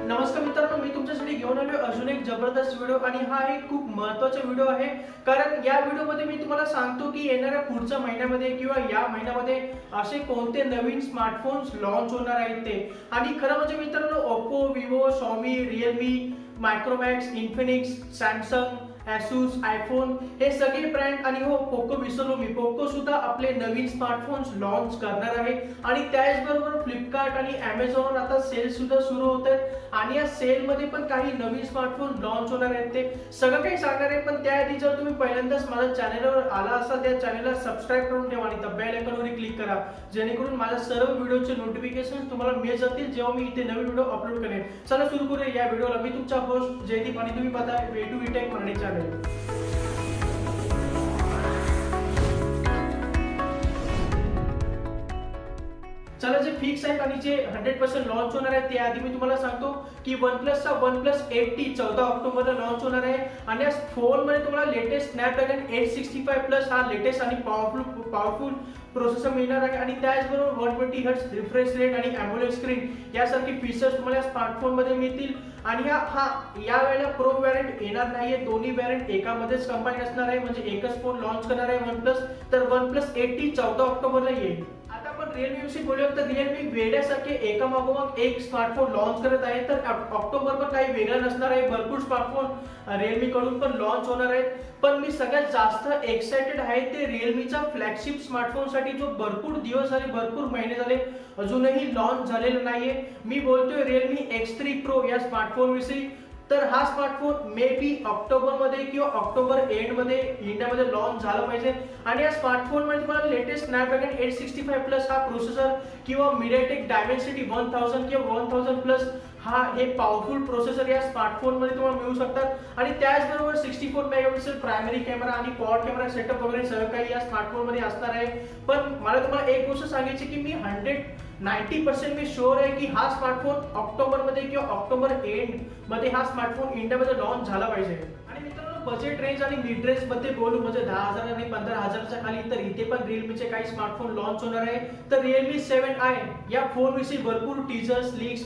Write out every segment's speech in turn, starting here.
नमस्कार मित्रांनो, मी तुमच्यासाठी घेऊन आलो अजून एक जबरदस्त व्हिडिओ आणि हा एक खूप महत्त्वाचा व्हिडिओ आहे. कारण या व्हिडिओमध्ये मी तुम्हाला सांगतो की येणाऱ्या पुढच्या महिन्यामध्ये किंवा या महिन्यामध्ये असे कोणते नवीन स्मार्टफोन्स लॉन्च होणार आहेत ते. आणि खरं म्हणजे मित्रांनो, Oppo, Vivo, Xiaomi, Realme, Micromax, Infinix, Samsung, Asus, iPhone हे सगळे ब्रँड आणि हो पोको विसरलो मी, पोको सुद्धा आपले नवीन स्मार्टफोन्स लॉन्च करणार आहे. आणि त्याचबरोबर फ्लिपकार्ट आणि Amazon आता सेल सुद्धा सुरू होत आहे आणि या सेल मध्ये पण काही नवीन स्मार्टफोन लॉन्च होणार आहेत. ते सगळं काही सांगणार आहे. पण त्याआधी जर तुम्ही पहिल्यांदाच माझ्या चॅनलवर आला असाल, त्या चॅनलला सबस्क्राईब करून ठेवा आणि बेल आयकॉनवर क्लिक करा, जेणेकरून माझ्या सर्व व्हिडिओचे नोटिफिकेशन तुम्हाला मिळत जातील जेव्हा मी इथे नवीन व्हिडिओ अपलोड करेन. चला सुरू करूया या व्हिडिओला. मी तुमचा होस्ट जयदीप आणि तुम्ही पाहताय way to take Marathi channel. चला, जे फिक्स आहेत आणि जे 100% लॉन्च होणार आहे ते आधी मी तुम्हाला सांगतो की OnePlusचा OnePlus 8T 14 ऑक्टोबरला लॉन्च होणार आहे. आणि या फोनमध्ये तुम्हाला लेटेस्ट स्नॅपड्रॅगन 865 प्लस हा लेटेस्ट आणि पॉवरफुल प्रोसेसर मिळणार आहे. आणि त्याचबरोबर 120 हर्ट्ज रिफ्रेश रेट आणि AMOLED स्क्रीन यासारखे फीचर्स तुम्हाला या स्मार्टफोनमध्ये मिळतील. आणि या वेळेला प्रो व्हेरियंट येणार नाहीये, दोन्ही व्हेरियंट एकामध्येच कंबाईन असणार आहे, म्हणजे एकच फोन लॉन्च करणार आहे OnePlus. तर OnePlus 8T 14 ऑक्टोबरला येईल. आता आपण रिअलमी विषयी बोलूया तर रिअलमी वेड्यासारखे एकामागोमाग एक स्मार्टफोन लॉन्च करत आहे. तर ऑक्टोबर पण काही वेगळं नसणार आहे, भरपूर स्मार्टफोन रिअलमी कडून पण लॉन्च होणार आहेत. पण मी सगळ्यात जास्त एक्साइटेड आहे ते रिअलमीचा फ्लॅगशिप स्मार्टफोन साठी, जो भरपूर दिवस झाले, भरपूर महिने झाले अजूनही लॉन्च झालेला नाहीये. मी बोलतोय रिअलमी X3 Pro या स्मार्टफोन विषयी. तर हा स्मार्टफोन मे बी ऑक्टोबर मध्ये किंवा ऑक्टोबर एंड मध्ये इंडियामध्ये लॉन्च झाला पाहिजे. आणि या स्मार्टफोन मध्ये तुम्हाला लेटेस्ट स्नॅपड्रॅगन 865 प्लस हा प्रोसेसर किंवा MediaTek Dimensity 1000 किंवा 1000 प्लस हे पॉवरफुल प्रोसेसर या स्मार्टफोन मध्ये तुम्हाला मिळू शकतात. आणि त्याचबरोबर 64 मेगापिक्सल प्रायमरी कॅमेरा आणि क्वाड कॅमेरा सेटअप वगैरे सगळं काही या स्मार्टफोन मध्ये असणार आहे. पण मला तुम्हाला एक गोष्ट सांगायची की मी 90% मी शुअर आहे की हा स्मार्टफोन ऑक्टोबर मध्ये किंवा ऑक्टोबर एंड मध्ये हा स्मार्टफोन इंडियामध्ये लॉन्च झाला पाहिजे. आणि मित्रांनो, बजेट रेंज आणि मिड रेंज मध्ये बोलू म्हणजे 10,000 आणि 15,000च्या खाली, तर इथे पण रिअलमीचे काही स्मार्टफोन लॉन्च होणार आहे. तर रिअलमी 7i या फोन विषयी भरपूर टीजर्स, लीक्स,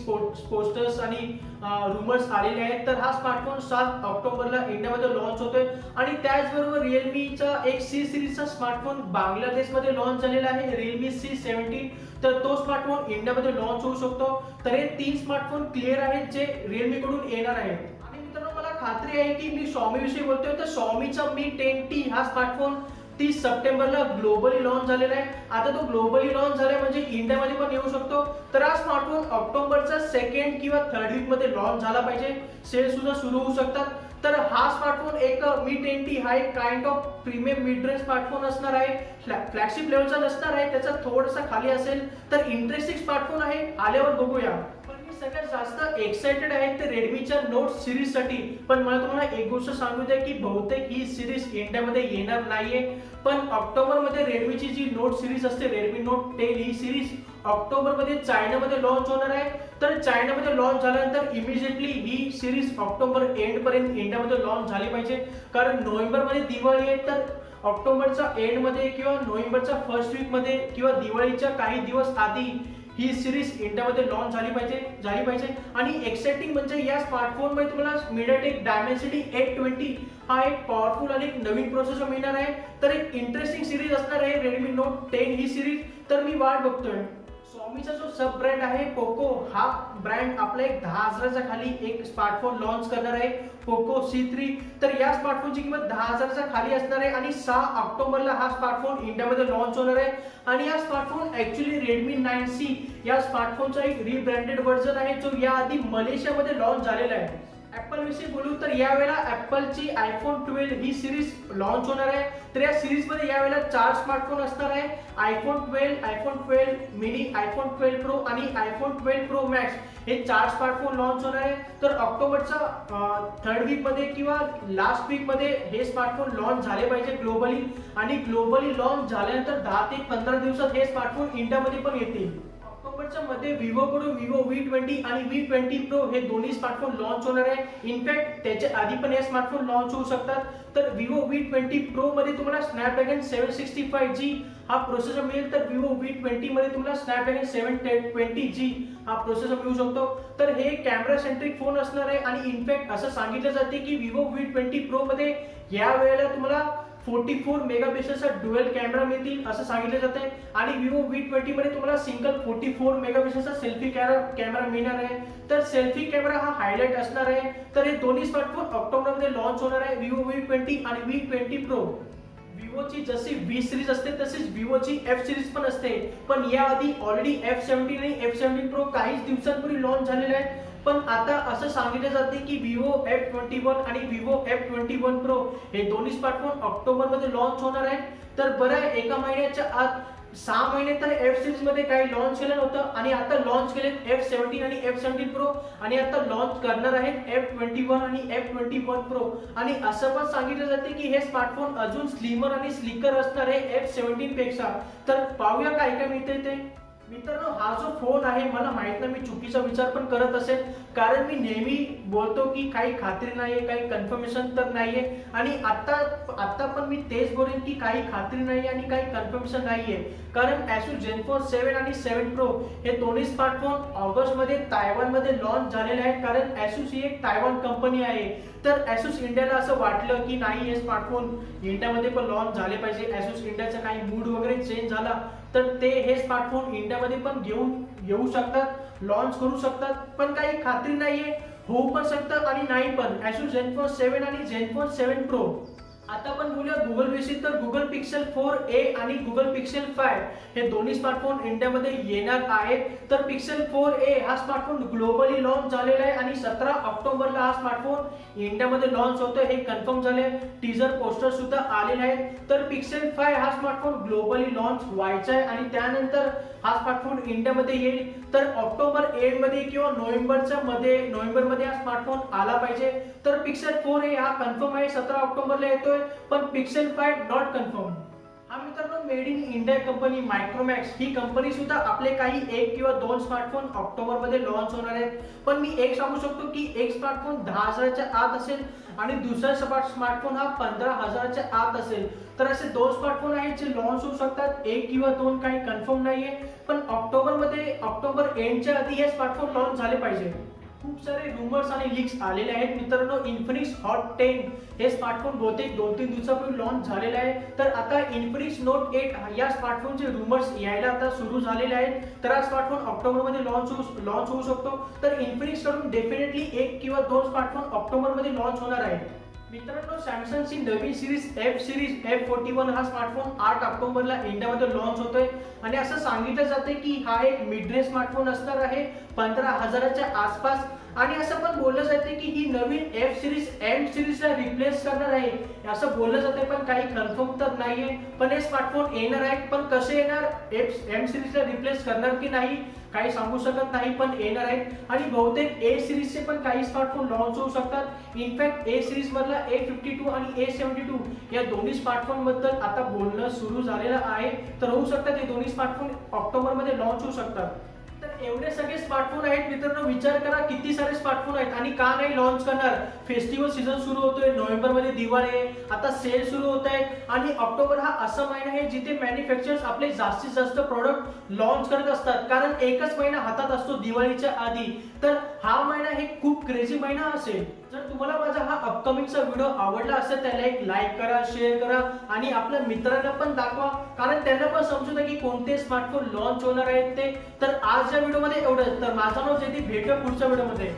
पोस्टर्स आणि रुमर्स आलेले आहेत. तर हा स्मार्टफोन 7 ऑक्टोबरला इंडियामध्ये लॉन्च होतोय. आणि त्याचबरोबर रिअलमीचा एक C सिरीजचा स्मार्टफोन बांगलादेशमध्ये लॉन्च झालेला आहे, रिअलमी C17. तर तो स्मार्टफोन इंडियामध्ये लॉन्च होऊ शकतो. तर हे 3 स्मार्टफोन क्लिअर आहेत जे रिअलमी कडून येणार आहेत. आणि मित्रांनो, मला खात्री आहे की मी Xiaomi विषयी बोलतोय तर Xiaomiचा Mi 10T हा स्मार्टफोन 30 सप्टेंबरला ग्लोबली लॉन्च झालेला आहे. आता तो ग्लोबली लॉन्च झालाय म्हणजे इंडियामध्ये पण येऊ शकतो. तर हा स्मार्टफोन ऑक्टोबरचा 2nd किंवा 3rd वीक मध्ये लॉन्च झाला पाहिजे, सेल सुद्धा सुरू होऊ शकतात. तर हा स्मार्टफोन एक Mi 10T हा एक kind of premium mid range smartphone असणार आहे, फ्लॅगशिप लेवलचा नसणार आहे, त्याचा थोडासा खाली असेल. तर इंटरेस्टिंग स्मार्टफोन आहे, आल्यावर बघूया. पण मी सगळ्यात जास्त एक्साइटेड आहे ते रेडमीच्या नोट सिरीज साठी. पण मला तुम्हाला एक गोष्ट सांगू द्या की बहुतेक ही सिरीज इंडियामध्ये येणार नाहीये. पण ऑक्टोबर मध्ये रेडमीची जी नोट सिरीज असते, रेडमी नोट 10 ही सिरीज ऑक्टोबर मध्ये चायनामध्ये लॉन्च होणार आहे. तर चायनामध्ये लॉन्च झाल्यानंतर इमिजिएटली ही सिरीज ऑक्टोबर एंड पर्यंत इंडियामध्ये लॉन्च झाली पाहिजे. कारण नोव्हेंबर मध्ये दिवाळी आहे, तर ऑक्टोबरच्या एंड मध्ये किंवा नोव्हेंबरच्या फर्स्ट वीक मध्ये किंवा दिवाळीच्या काही दिवस आधी ही सिरीज इंडियामध्ये लॉन्च झाली पाहिजे. आणि एक्साइटिंग म्हणजे या स्मार्टफोन मध्ये तुम्हाला MediaTek Dimensity 820 हा एक पॉवरफुल आणि एक नवीन प्रोसेसर मिळणार आहे. तर एक इंटरेस्टिंग सिरीज असणार आहे रेडमी नोट 10 ही सिरीज. तर मी वाट बघतोय. Xiaomiचा जो सब ब्रँड आहे पोको, हा ब्रँड आपला एक 10,000च्या खाली एक स्मार्टफोन लॉन्च करणार आहे, पोको C3. तर या स्मार्टफोनची किंमत 10,000च्या खाली असणार आहे. आणि 6 ऑक्टोबरला हा स्मार्टफोन इंडियामध्ये लॉन्च होणार आहे. आणि हा स्मार्टफोन ऍक्च्युली रेडमी 9C या स्मार्टफोनचा एक रिब्रँडेड व्हर्जन आहे, जो याआधी मलेशियामध्ये लॉन्च झालेला आहे. ऍपल विषयी बोलू तर यावेळेला ऍपलची iPhone 12 ही सिरीज लॉन्च होणार आहे. तर या सिरीज मध्ये यावेळेला 4 स्मार्टफोन असणार आहे, iPhone 12, iPhone 12 mini, iPhone 12 Pro आणि iPhone 12 Pro Max हे 4 स्मार्टफोन लॉन्च होणार आहे. तर ऑक्टोबरच्या 3rd वीक मध्ये किंवा लास्ट वीक मध्ये हे स्मार्टफोन लॉन्च झाले पाहिजे ग्लोबली. आणि ग्लोबली लॉन्च झाल्यानंतर 10 ते 15 दिवसात हे स्मार्टफोन इंडियामध्ये पण येतील. ऑक्टोबरच्या मध्ये विवो कडून विवो V20 आणि V20 Pro हे दोन्ही स्मार्टफोन लॉन्च होणार आहे। इनफॅक्ट त्याच्या आधी पण हे स्मार्टफोन लॉन्च होऊ शकतात। तर विवो V20 Pro मध्ये तुम्हाला स्नॅपड्रॅगन 765G हा प्रोसेसर मिळेल, तर विवो V20 मध्ये तुम्हाला स्नॅपड्रॅगन 720G हा प्रोसेसर मिळू शकतो। तर हे कॅमेरा सेंट्रिक फोन असणार आहे आणि इनफॅक्ट असं सांगितलं जाते की विवो V20 Pro मध्ये या वेळेला तुम्हाला 44 मेगापिक्सेलचा डुअल कॅमेरा मिळतील असं सांगितलं जाते आणि विवो V20 मध्ये तुम्हाला सिंगल 44 मेगापिक्सेलचा सेल्फी कॅमेरा मिळणार आहे। तर सेल्फी कॅमेरा हा हायलाइट असणार आहे। तर हे दोन्ही स्मार्टफोन ऑक्टोबर मध्ये लॉन्च होणार आहे, विवो V20 आणि V20 Pro। विवोची जशी V सिरीज असते तशीच विवोची F सिरीज पण असते, पण याआधी ऑलरेडी F17 आणि F17 Pro काहीच दिवसांपूर्वी लॉन्च झालेले आहेत। पण आता असं सांगितले जाते की विवो F21 आणि विवो F21 Pro हे दोन्ही स्मार्टफोन ऑक्टोबर मध्ये लॉन्च होणार आहेत। तर बरं आहे, एका महिन्याच्या आत 6 महिने तर F सिरीज मध्ये काही लॉन्च केलं नव्हतं आणि आता लॉन्च केले F17 आणि F17 Pro आणि आता लॉन्च करणार आहेत F21 आणि F21 Pro। आणि असं पण सांगितलं जाते की हे स्मार्टफोन अजून स्लिमर आणि स्लिकर असणार आहे F17 पेक्षा। तर पाहूया काय काय मिळते ते। मित्रांनो, हा जो फोन आहे मला माहित नाही मी चुकीचा विचार पण करत असेल, कारण मी नेहमी बोलतो की काही खात्री नाहीये, काही कन्फर्मेशन तर नाहीये आणि आता पण मी तेच बोलेन की काही खात्री नाहीये आणि काही कन्फर्मेशन नाहीये। कारण Asus ZenFone 7 आणि 7 Pro हे दोन्ही स्मार्टफोन ऑगस्ट मध्ये तायवान मध्ये लॉन्च झालेले आहेत, कारण Asus ही एक तायवान कंपनी आहे। तर Asus इंडियाला असं वाटलं की नाही, हे स्मार्टफोन इंडियामध्ये पण लॉन्च झाले पाहिजे। Asus इंडियाचा काही मूड वगैरे चेंज झाला तर ते हे स्मार्टफोन इंडियामध्ये पण घेऊन येऊ शकतात, लॉन्च करू शकतात, पण काही खात्री नाहीये, होऊ पण शकतं आणि नाही पण। Asus ZenFone 7 आणि ZenFone 7 Pro। आता आपण बोलूया गुगल विषयी, तर गुगल पिक्सेल 4a आणि गुगल पिक्सेल 5 हे दोन्ही स्मार्टफोन इंडियामध्ये येणार आहेत। तर पिक्सेल 4a हा स्मार्टफोन ग्लोबली लॉन्च झालेला आहे आणि 17 ऑक्टोबरला हा स्मार्टफोन इंडियामध्ये लॉन्च होतोय हे कन्फर्म झाले, टीजर पोस्टर सुद्धा आलेले आहेत। तर पिक्सेल 5 हा स्मार्टफोन ग्लोबली लॉन्च व्हायचा आहे आणि त्यानंतर हा स्मार्टफोन इंडियामध्ये येईल। तर ऑक्टोबर एंड मध्ये किंवा नोव्हेंबर मध्ये हा स्मार्टफोन आला पाहिजे। तर पिक्सेल 4a हा कन्फर्म आहे, 17 ऑक्टोबरला येतोय, पण पिक्सेल 5 नॉट कन्फर्म। हा मित्रांनो, made in India company Micromax he company सुद्धा आपले काही 1 किंवा 2 स्मार्टफोन ऑक्टोबर मध्ये लॉन्च होणार आहेत। पण मी एक सांगू शकतो की एक स्मार्टफोन 10,000च्या आत असेल आणि दुसरा स्मार्टफोन हा 15,000च्या आत असेल। तर असे 2 स्मार्टफोन आहेत जे लॉन्च होऊ शकतात, 1 किंवा 2 काही कन्फर्म नाहीये, पण ऑक्टोबर एंडच्या आधी हे स्मार्टफोन लॉन्च झाले पाहिजे। खूप सारे रूमर्स आणि लीक्स आलेले आहेत मित्रांनो। इन्फिनिक्स हॉट 10 हे स्मार्टफोन बहुतेक 2-3 दिवसापूर्वी लॉन्च झालेले आहे। तर आता इन्फिनिक्स नोट 8 या स्मार्टफोनचे रूमर्स यायला आता सुरू झालेले आहेत। तर हा स्मार्टफोन ऑक्टोबर मध्ये लॉन्च होऊ शकतो। तर इन्फिनिक्स कडून डेफिनेटली 1 किंवा 2 स्मार्टफोन ऑक्टोबर मध्ये लॉन्च होणार आहेत। मित्रांनो, सॅमसंगची नवीन सिरीज F41 हा स्मार्टफोन 8 ऑक्टोबरला इंडियामध्ये लॉन्च होतोय आणि असं सांगितलं जाते की हा एक मिड रेंज स्मार्टफोन असणार आहे 15,000च्या आसपास। आणि असं पण बोललं जाते की ही नवीन F सिरीज M सिरीजला रिप्लेस करणार आहे असं बोललं जाते, पण काही कन्फर्म तर नाहीये। पण हे स्मार्टफोन येणार आहेत, पण कसे येणार, M सिरीजला रिप्लेस करणार की नाही काही सांगू शकत नाही, पण येणार आहेत। आणि बहुतेक A सिरीजचे पण काही स्मार्टफोन लॉन्च होऊ शकतात। इनफॅक्ट A सिरीज मधला A52 आणि A72 या दोन्ही स्मार्टफोन बद्दल आता बोलणं सुरू झालेलं आहे। तर होऊ शकतात हे दोन्ही स्मार्टफोन ऑक्टोबर मध्ये लॉन्च होऊ शकतात। तर एवढे सगळे स्मार्टफोन आहेत मित्रांनो, विचार करा किती सारे स्मार्टफोन आहेत आणि का नाही लॉन्च करणार। फेस्टिवल सीझन सुरू होतोय, नोव्हेंबर मध्ये दिवाळी आहे, आता सेल सुरू होत आहे आणि ऑक्टोबर हा असा महिना आहे जिथे मॅन्युफॅक्चरर्स आपले जास्तीत जास्त प्रोडक्ट लॉन्च करत असतात, कारण एकच महिना हातात असतो दिवाळीच्या आधी। तर हा महिना हे खूप क्रेझी महिना असेल। जर तुम्हाला माझा हा अपकमिंगचा व्हिडिओ आवडला असेल त्याला एक लाईक करा, शेअर करा आणि आपल्या मित्रांना पण दाखवा, कारण त्यांना पण समजू दे की कोणते स्मार्टफोन लॉन्च होणार आहेत ते। तर आज या व्हिडिओ मध्ये एवढंच। तर माझं नाव जयदीप, भेटूया पुढच्या व्हिडिओ मध्ये।